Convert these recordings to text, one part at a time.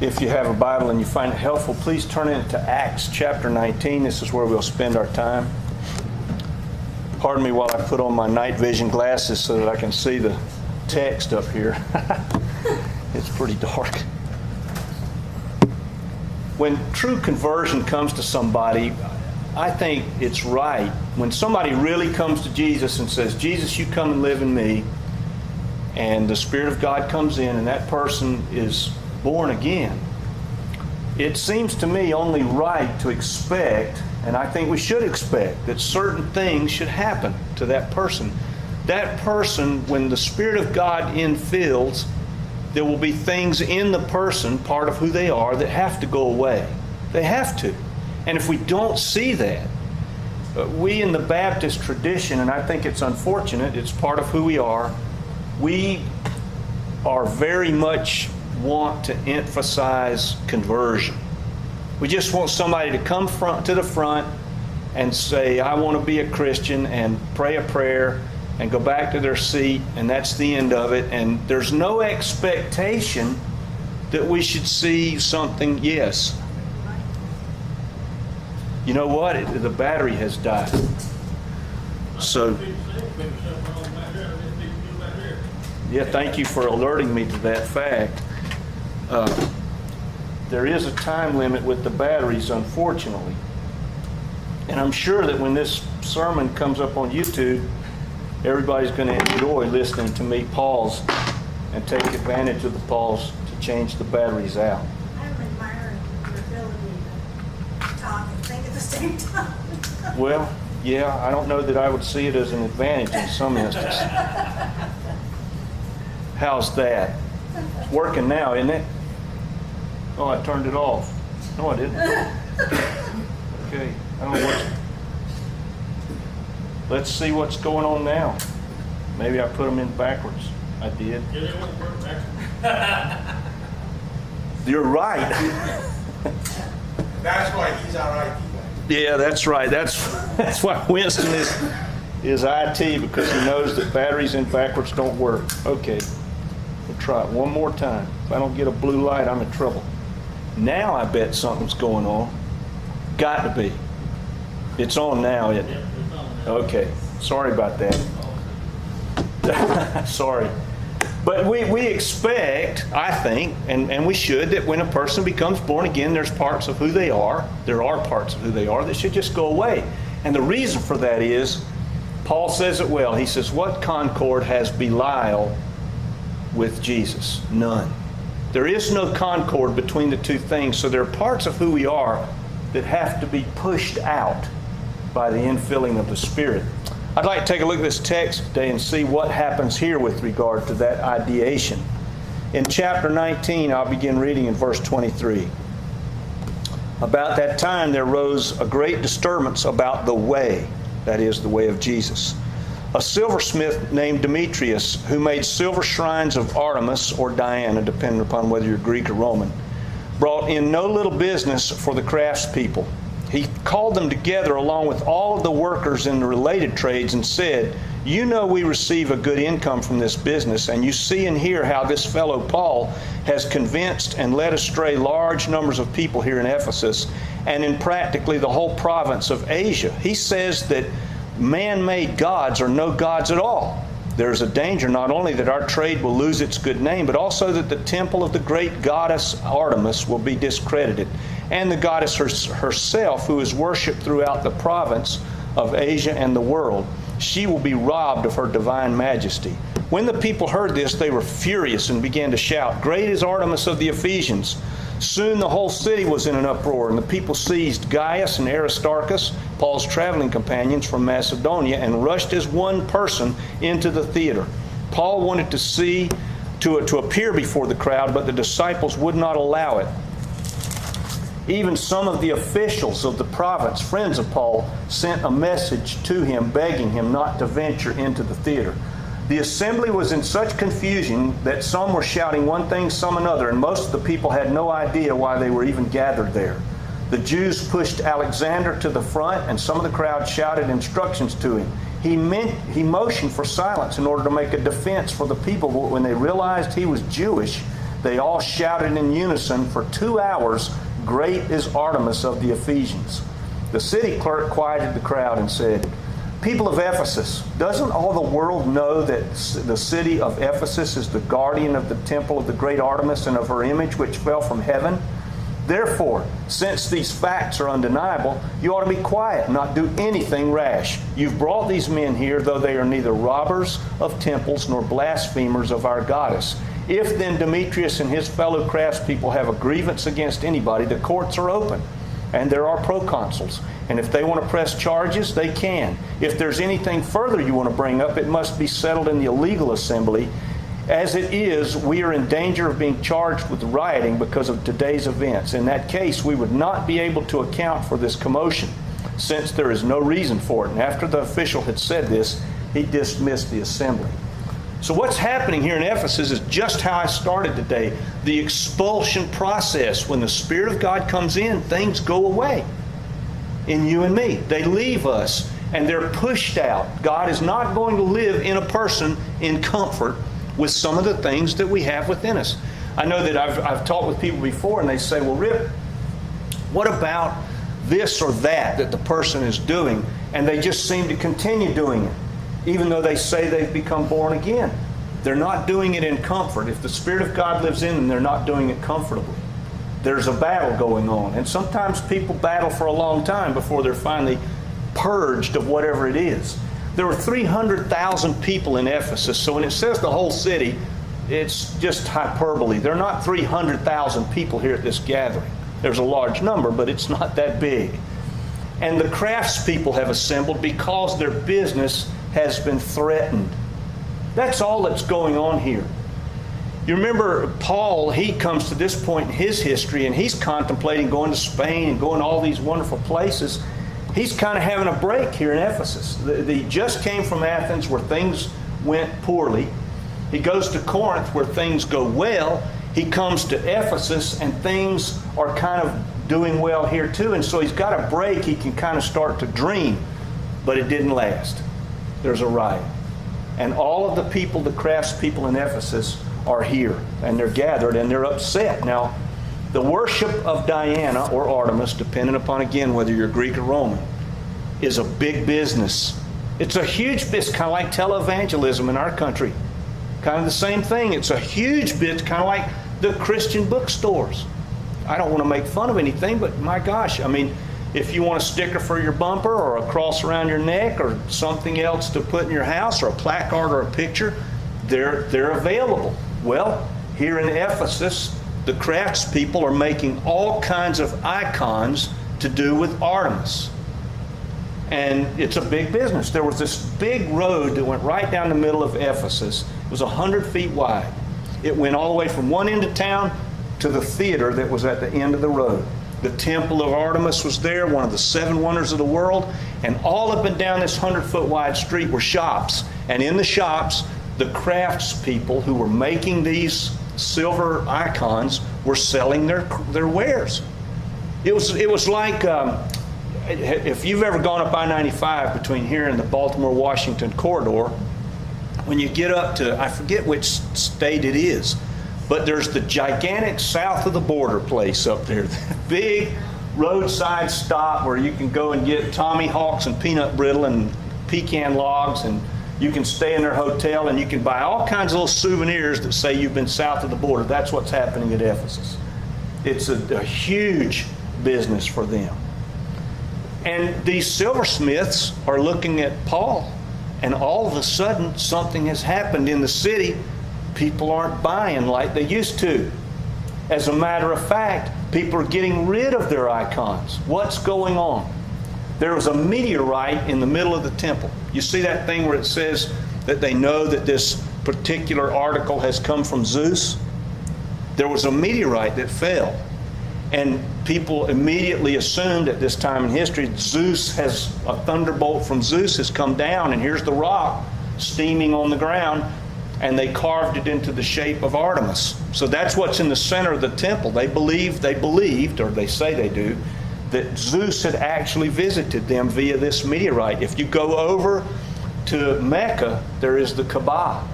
If you have a Bible and you find it helpful, please turn it to Acts chapter 19. This is where we'll spend our time. Pardon me while I put on my night vision glasses so that I can see the text up here. It's pretty dark. When true conversion comes to somebody, I think it's right. When somebody really comes to Jesus and says, Jesus, you come and live in me, and the Spirit of God comes in and that person is born again, it seems to me only right to expect, and I think we should expect, that certain things should happen to that person. That person, when the Spirit of God infills, there will be things in the person, part of who they are, that have to go away. They have to. And if we don't see that, we in the Baptist tradition, and I think it's unfortunate, it's part of who we are very much want to emphasize conversion. We just want somebody to come to the front and say, I want to be a Christian, and pray a prayer and go back to their seat, and that's the end of it. And there's no expectation that we should see something. Yes. You know what? The battery has died. So, yeah, thank you for alerting me to that fact. There is a time limit with the batteries, unfortunately. And I'm sure that when this sermon comes up on YouTube, everybody's going to enjoy listening to me pause and take advantage of the pause to change the batteries out. I'm admiring your ability to talk and think at the same time. Well, yeah, I don't know that I would see it as an advantage in some instances. How's that? It's working now, isn't it? Oh, I turned it off. No, I didn't. Okay, I don't know what's... Let's see what's going on now. Maybe I put them in backwards. I did. Yeah, they won't work backwards. You're right. That's why he's our IT guy. Yeah, that's right. That's why Winston is IT, because he knows that batteries in backwards don't work. Okay, we'll try it one more time. If I don't get a blue light, I'm in trouble. Now I bet something's going on. Got to be. It's on now, isn't it? Okay, sorry about that. Sorry. But we expect, I think, and we should, that when a person becomes born again, there's parts of who they are. There are parts of who they are that should just go away. And the reason for that is, Paul says it well. He says, what concord has Belial with Jesus? None. There is no concord between the two things. So there are parts of who we are that have to be pushed out by the infilling of the Spirit. I'd like to take a look at this text today and see what happens here with regard to that ideation. In chapter 19, I'll begin reading in verse 23. About that time there rose a great disturbance about the way, that is, the way of Jesus. A silversmith named Demetrius, who made silver shrines of Artemis or Diana, depending upon whether you're Greek or Roman, brought in no little business for the craftspeople. He called them together along with all of the workers in the related trades and said, you know we receive a good income from this business, and you see and hear how this fellow Paul has convinced and led astray large numbers of people here in Ephesus and in practically the whole province of Asia. He says that man-made gods are no gods at all. There's a danger not only that our trade will lose its good name, but also that the temple of the great goddess Artemis will be discredited, and the goddess herself, who is worshipped throughout the province of Asia and the world. She will be robbed of her divine majesty. When the people heard this, they were furious and began to shout, great is Artemis of the Ephesians. Soon the whole city was in an uproar, and the people seized Gaius and Aristarchus, Paul's traveling companions from Macedonia, and rushed as one person into the theater. Paul wanted to appear before the crowd, but the disciples would not allow it. Even some of the officials of the province, friends of Paul, sent a message to him begging him not to venture into the theater. The assembly was in such confusion that some were shouting one thing, some another, and most of the people had no idea why they were even gathered there. The Jews pushed Alexander to the front, and some of the crowd shouted instructions to him. He motioned for silence in order to make a defense for the people, but when they realized he was Jewish, They all shouted in unison for 2 hours, "Great is Artemis of the Ephesians." The city clerk quieted the crowd and said, "People of Ephesus, doesn't all the world know that the city of Ephesus is the guardian of the temple of the great Artemis and of her image which fell from heaven? Therefore, since these facts are undeniable, you ought to be quiet and not do anything rash. You've brought these men here, though they are neither robbers of temples nor blasphemers of our goddess. If then Demetrius and his fellow craftspeople have a grievance against anybody, the courts are open, and there are proconsuls. And if they want to press charges, they can. If there's anything further you want to bring up, it must be settled in the illegal assembly. As it is, we are in danger of being charged with rioting because of today's events. In that case, we would not be able to account for this commotion, since there is no reason for it." And after the official had said this, he dismissed the assembly. So what's happening here in Ephesus is just how I started today. The expulsion process. When the Spirit of God comes in, things go away in you and me. They leave us and they're pushed out. God is not going to live in a person in comfort with some of the things that we have within us. I know that I've talked with people before and they say, "Well, Rip, what about this or that the person is doing?" And they just seem to continue doing it, even though they say they've become born again. They're not doing it in comfort. If the Spirit of God lives in them, they're not doing it comfortably. There's a battle going on. And sometimes people battle for a long time before they're finally purged of whatever it is. There were 300,000 people in Ephesus, so when it says the whole city, it's just hyperbole. There are not 300,000 people here at this gathering. There's a large number, but it's not that big. And the craftspeople have assembled because their business has been threatened. That's all that's going on here. You remember Paul, he comes to this point in his history and he's contemplating going to Spain and going to all these wonderful places. He's kind of having a break here in Ephesus. He just came from Athens where things went poorly. He goes to Corinth where things go well. He comes to Ephesus and things are kind of doing well here too. And so he's got a break. He can kind of start to dream. But it didn't last. There's a riot. And all of the people, the craftspeople in Ephesus, are here. And they're gathered and they're upset. Now, the worship of Diana or Artemis, depending upon, again, whether you're Greek or Roman, is a big business. It's a huge business, kind of like televangelism in our country. Kind of the same thing. It's a huge business, kind of like the Christian bookstores. I don't want to make fun of anything, but my gosh, I mean, if you want a sticker for your bumper or a cross around your neck or something else to put in your house or a placard or a picture, they're available. Well, here in Ephesus, the craftspeople are making all kinds of icons to do with Artemis. And it's a big business. There was this big road that went right down the middle of Ephesus. It was 100 feet wide. It went all the way from one end of town to the theater that was at the end of the road. The temple of Artemis was there, one of the 7 wonders of the world. And all up and down this 100-foot wide street were shops. And in the shops, the craftspeople who were making these silver icons were selling their wares. It was like, if you've ever gone up I-95 between here and the Baltimore-Washington corridor, when you get up to, I forget which state it is, but there's the gigantic south of the border place up there, the big roadside stop where you can go and get Tommy Hawks and peanut brittle and pecan logs, and you can stay in their hotel and you can buy all kinds of little souvenirs that say you've been south of the border. That's what's happening at Ephesus. It's a huge business for them. And these silversmiths are looking at Paul, and all of a sudden something has happened in the city. People aren't buying like they used to. As a matter of fact, people are getting rid of their icons. What's going on? There was a meteorite in the middle of the temple. You see that thing where it says that they know that this particular article has come from Zeus? There was a meteorite that fell. And people immediately assumed at this time in history, a thunderbolt from Zeus has come down, and here's the rock steaming on the ground, and they carved it into the shape of Artemis. So that's what's in the center of the temple. They believed, or they say they do, that Zeus had actually visited them via this meteorite. If you go over to Mecca, there is the Kaaba.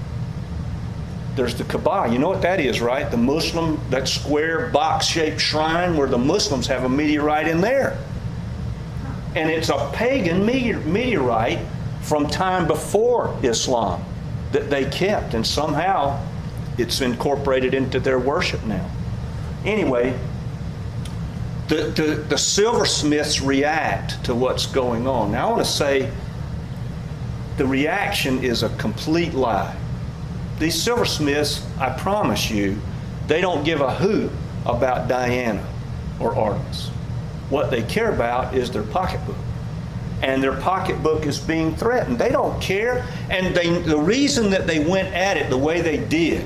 there's the Kaaba. You know what that is, right? The Muslim, that square box-shaped shrine where the Muslims have a meteorite in there. And it's a pagan meteorite from time before Islam that they kept, and somehow it's incorporated into their worship now. Anyway, the silversmiths react to what's going on. Now I want to say the reaction is a complete lie. These silversmiths, I promise you, they don't give a hoot about Diana or Artemis. What they care about is their pocketbook. And their pocketbook is being threatened. They don't care. And the reason that they went at it the way they did,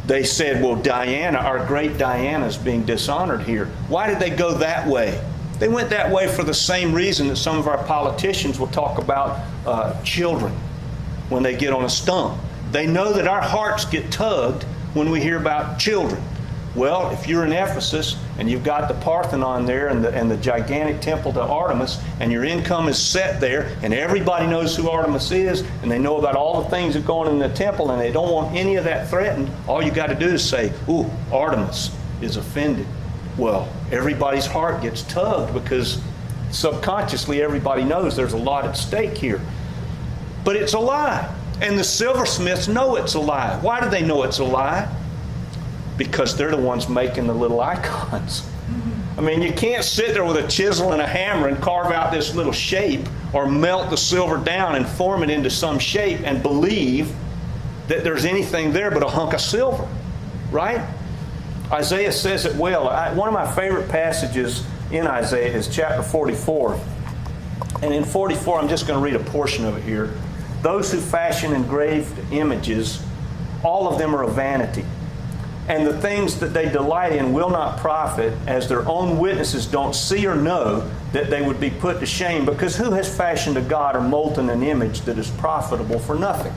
they said, well, Diana, our great Diana, is being dishonored here. Why did they go that way? They went that way for the same reason that some of our politicians will talk about children when they get on a stump. They know that our hearts get tugged when we hear about children. Well, if you're in Ephesus and you've got the Parthenon there and the gigantic temple to Artemis, and your income is set there, and everybody knows who Artemis is, and they know about all the things that go on in the temple, and they don't want any of that threatened, all you got to do is say, ooh, Artemis is offended. Well, everybody's heart gets tugged because subconsciously everybody knows there's a lot at stake here. But it's a lie. And the silversmiths know it's a lie. Why do they know it's a lie? Because they're the ones making the little icons. I mean, you can't sit there with a chisel and a hammer and carve out this little shape or melt the silver down and form it into some shape and believe that there's anything there but a hunk of silver, right? Isaiah says it well. One of my favorite passages in Isaiah is chapter 44. And in 44, I'm just going to read a portion of it here. Those who fashion engraved images, all of them are a vanity. And the things that they delight in will not profit, as their own witnesses don't see or know that they would be put to shame, because who has fashioned a god or molten an image that is profitable for nothing?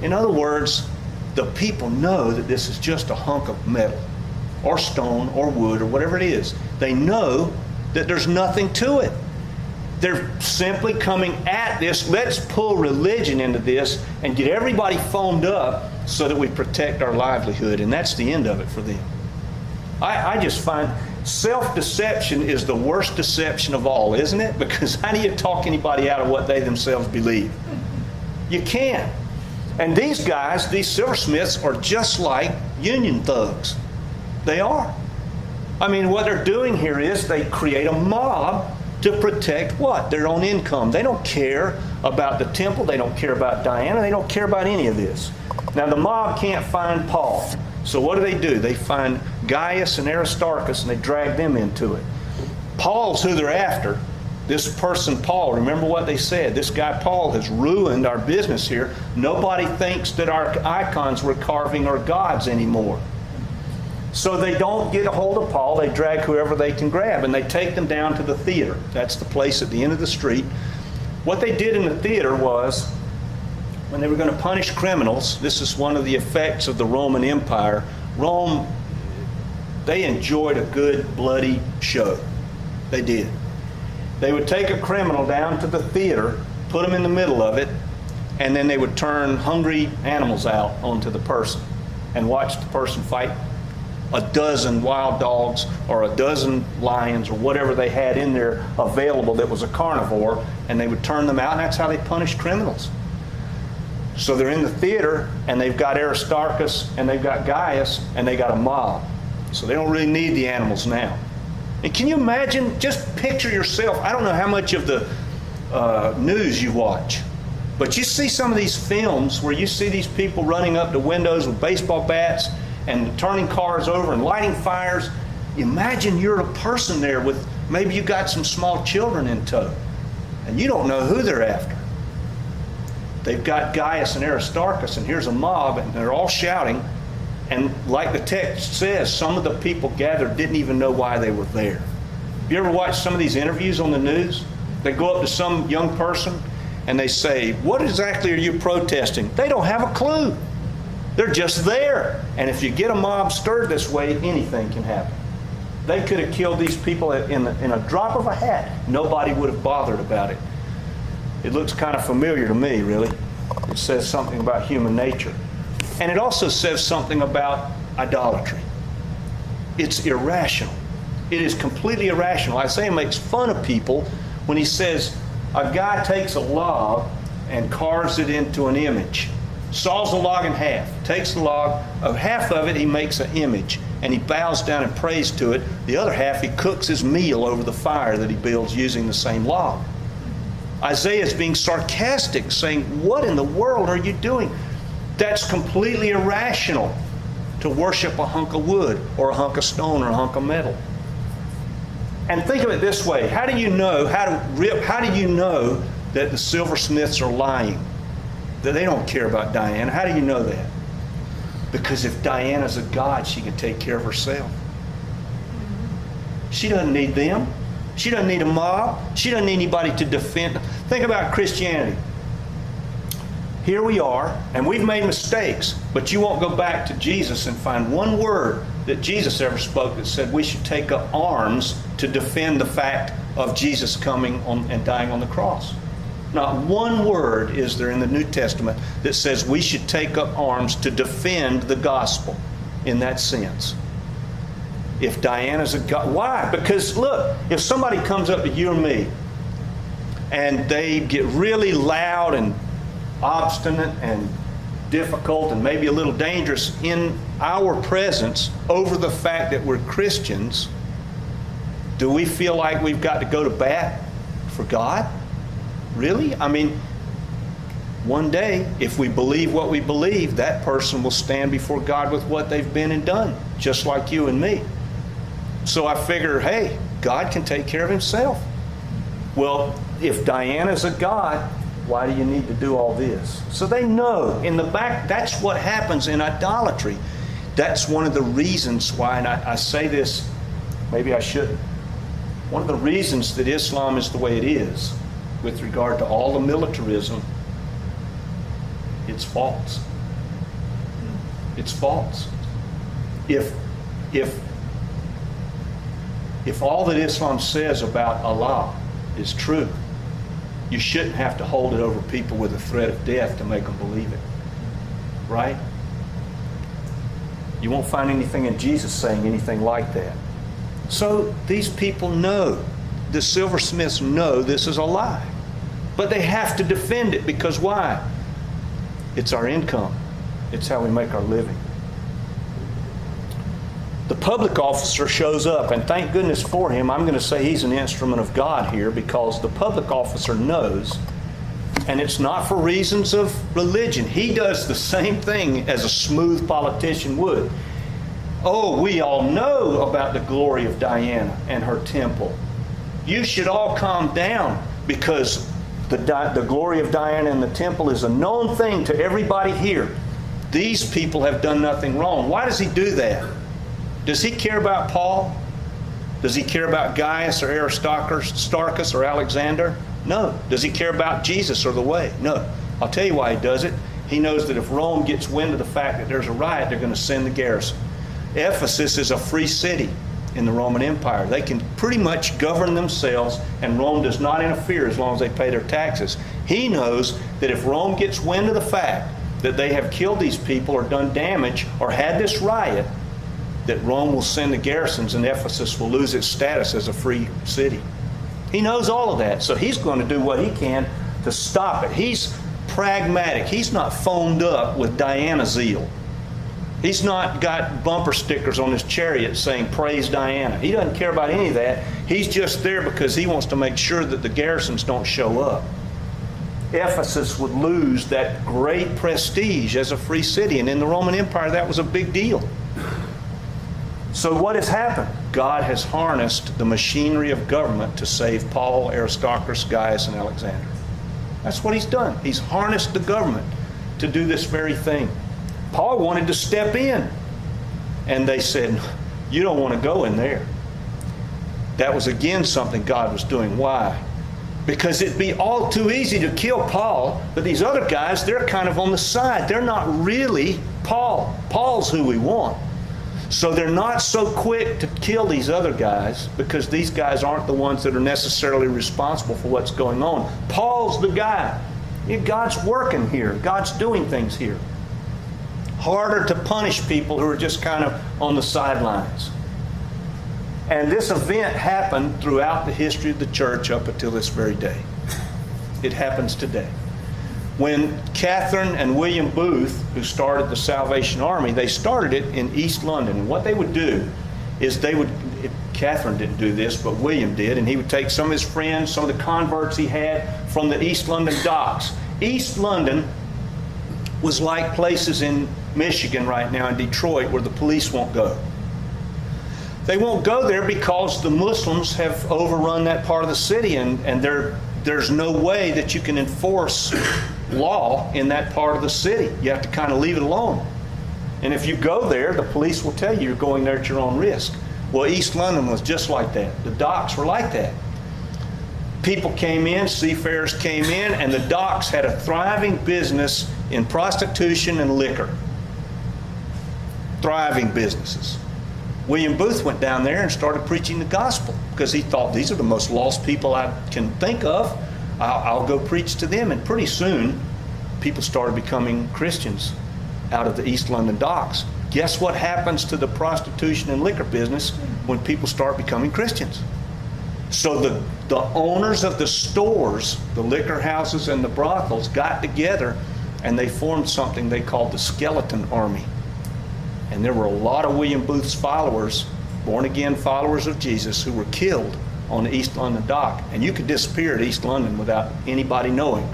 In other words, the people know that this is just a hunk of metal or stone or wood or whatever it is. They know that there's nothing to it. They're simply coming at this. Let's pull religion into this and get everybody foamed up so that we protect our livelihood. And that's the end of it for them. I just find self-deception is the worst deception of all, isn't it? Because how do you talk anybody out of what they themselves believe? You can't. And these guys, these silversmiths, are just like union thugs. They are. I mean, what they're doing here is they create a mob to protect what? Their own income. They don't care about the temple. They don't care about Diana. They don't care about any of this. Now, the mob can't find Paul. So what do? They find Gaius and Aristarchus, and they drag them into it. Paul's who they're after. This person, Paul, remember what they said. This guy, Paul, has ruined our business here. Nobody thinks that our icons we're carving are gods anymore. So they don't get a hold of Paul. They drag whoever they can grab, and they take them down to the theater. That's the place at the end of the street. What they did in the theater was, when they were going to punish criminals, this is one of the effects of the Roman Empire. Rome, they enjoyed a good, bloody show. They did. They would take a criminal down to the theater, put him in the middle of it, and then they would turn hungry animals out onto the person and watch the person fight a dozen wild dogs or a dozen lions or whatever they had in there available that was a carnivore, and they would turn them out, and that's how they punished criminals. So they're in the theater, and they've got Aristarchus, and they've got Gaius, and they got a mob. So they don't really need the animals now. And can you imagine, just picture yourself, I don't know how much of the news you watch, but you see some of these films where you see these people running up to windows with baseball bats and turning cars over and lighting fires. Imagine you're a person there with, maybe you got some small children in tow, and you don't know who they're after. They've got Gaius and Aristarchus, and here's a mob, and they're all shouting. And like the text says, some of the people gathered didn't even know why they were there. Have you ever watched some of these interviews on the news? They go up to some young person, and they say, what exactly are you protesting? They don't have a clue. They're just there. And if you get a mob stirred this way, anything can happen. They could have killed these people in a drop of a hat. Nobody would have bothered about it. It looks kind of familiar to me, really. It says something about human nature. And it also says something about idolatry. It's irrational. It is completely irrational. Isaiah makes fun of people when he says a guy takes a log and carves it into an image. Saws the log in half, takes the log, of half of it he makes an image, and he bows down and prays to it. The other half he cooks his meal over the fire that he builds using the same log. Isaiah is being sarcastic, saying, what in the world are you doing? That's completely irrational to worship a hunk of wood or a hunk of stone or a hunk of metal. And think of it this way. How do you know that the silversmiths are lying? That they don't care about Diana? How do you know that? Because if Diana's a god, she can take care of herself. She doesn't need them. She doesn't need a mob. She doesn't need anybody to defend. Think about Christianity. Here we are, and we've made mistakes, but you won't go back to Jesus and find one word that Jesus ever spoke that said we should take up arms to defend the fact of Jesus coming on and dying on the cross. Not one word is there in the New Testament that says we should take up arms to defend the gospel in that sense. If Diana's a god, why? Because look, if somebody comes up to you or me and they get really loud and obstinate and difficult and maybe a little dangerous in our presence over the fact that we're Christians, do we feel like we've got to go to bat for God? Really? I mean, one day, if we believe what we believe, that person will stand before God with what they've been and done, just like you and me. So I figure, hey, God can take care of himself. Well, if Diana's a god, why do you need to do all this? So they know in the back, that's what happens in idolatry. That's one of the reasons why, and I say this, maybe I shouldn't. One of the reasons that Islam is the way it is with regard to all the militarism, it's false. It's false. If all that Islam says about Allah is true, you shouldn't have to hold it over people with a threat of death to make them believe it. Right? You won't find anything in Jesus saying anything like that. So these people know, the silversmiths know this is a lie. But they have to defend it because why? It's our income. It's how we make our living. The public officer shows up, and thank goodness for him. I'm going to say he's an instrument of God here because the public officer knows, and it's not for reasons of religion. He does the same thing as a smooth politician would. Oh, we all know about the glory of Diana and her temple. You should all calm down because the glory of Diana and the temple is a known thing to everybody here. These people have done nothing wrong. Why does he do that? Does he care about Paul? Does he care about Gaius or Aristarchus or Alexander? No. Does he care about Jesus or the way? No. I'll tell you why he does it. He knows that if Rome gets wind of the fact that there's a riot, they're going to send the garrison. Ephesus is a free city in the Roman Empire. They can pretty much govern themselves, and Rome does not interfere as long as they pay their taxes. He knows that if Rome gets wind of the fact that they have killed these people or done damage or had this riot, that Rome will send the garrisons and Ephesus will lose its status as a free city. He knows all of that, so he's going to do what he can to stop it. He's pragmatic. He's not foamed up with Diana zeal. He's not got bumper stickers on his chariot saying, "Praise Diana." He doesn't care about any of that. He's just there because he wants to make sure that the garrisons don't show up. Ephesus would lose that great prestige as a free city, and in the Roman Empire, that was a big deal. So what has happened? God has harnessed the machinery of government to save Paul, Aristarchus, Gaius, and Alexander. That's what he's done. He's harnessed the government to do this very thing. Paul wanted to step in, and they said, "You don't want to go in there." That was again something God was doing. Why? Because it'd be all too easy to kill Paul, but these other guys, they're kind of on the side. They're not really Paul. Paul's who we want. So they're not so quick to kill these other guys because these guys aren't the ones that are necessarily responsible for what's going on. Paul's the guy. God's working here. God's doing things here. harder to punish people who are just kind of on the sidelines. And this event happened throughout the history of the church up until this very day. It happens today. When Catherine and William Booth, who started the Salvation Army, they started it in East London. And what they would do is Catherine didn't do this, but William did, and he would take some of his friends, some of the converts he had from the East London docks. East London was like places in Michigan right now, in Detroit, where the police won't go. They won't go there because the Muslims have overrun that part of the city, and there's no way that you can enforce law in that part of the city. You have to kind of leave it alone. And if you go there, the police will tell you you're going there at your own risk. Well, East London was just like that. The docks were like that. People came in, seafarers came in, and the docks had a thriving business in prostitution and liquor. Thriving businesses. William Booth went down there and started preaching the gospel because he thought, these are the most lost people I can think of. I'll go preach to them. And pretty soon, people started becoming Christians out of the East London docks. Guess what happens to the prostitution and liquor business when people start becoming Christians? So the owners of the stores, the liquor houses and the brothels, got together and they formed something they called the Skeleton Army. And there were a lot of William Booth's followers, born-again followers of Jesus, who were killed on the East London dock. And you could disappear at East London without anybody knowing.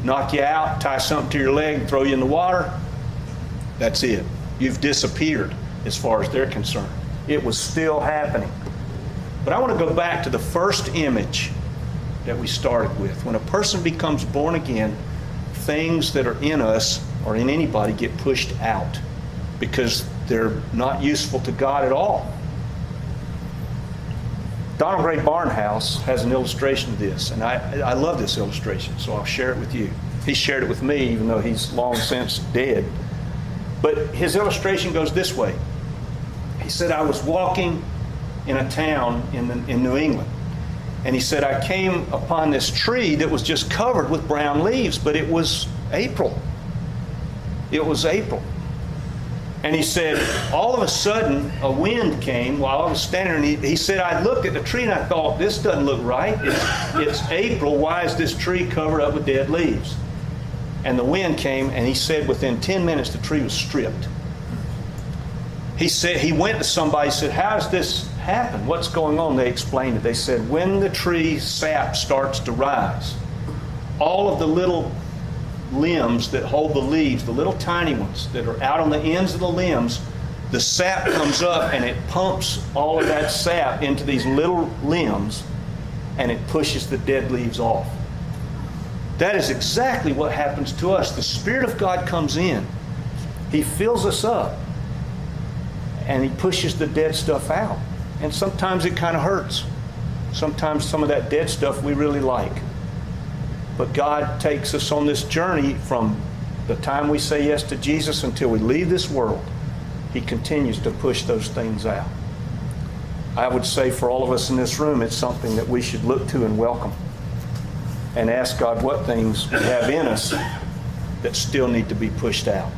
Knock you out, tie something to your leg, throw you in the water. That's it. You've disappeared as far as they're concerned. It was still happening. But I want to go back to the first image that we started with. When a person becomes born again, things that are in us or in anybody get pushed out because they're not useful to God at all. Donald Gray Barnhouse has an illustration of this, and I love this illustration, so I'll share it with you. He shared it with me, even though he's long since dead. But his illustration goes this way. He said, I was walking in a town in New England, and he said, I came upon this tree that was just covered with brown leaves, but it was April. It was April. And he said, all of a sudden, a wind came while I was standing there, and he said, I looked at the tree and I thought, this doesn't look right. It's April. Why is this tree covered up with dead leaves? And the wind came, and he said within 10 minutes the tree was stripped. He said, he went to somebody and said, how does this happen? What's going on? They explained it. They said, when the tree sap starts to rise, all of the little limbs that hold the leaves, the little tiny ones that are out on the ends of the limbs, the sap comes up and it pumps all of that sap into these little limbs and it pushes the dead leaves off. That is exactly what happens to us. The Spirit of God comes in. He fills us up and He pushes the dead stuff out. And sometimes it kind of hurts. Sometimes some of that dead stuff we really like. But God takes us on this journey from the time we say yes to Jesus until we leave this world. He continues to push those things out. I would say for all of us in this room, it's something that we should look to and welcome and ask God what things we have in us that still need to be pushed out.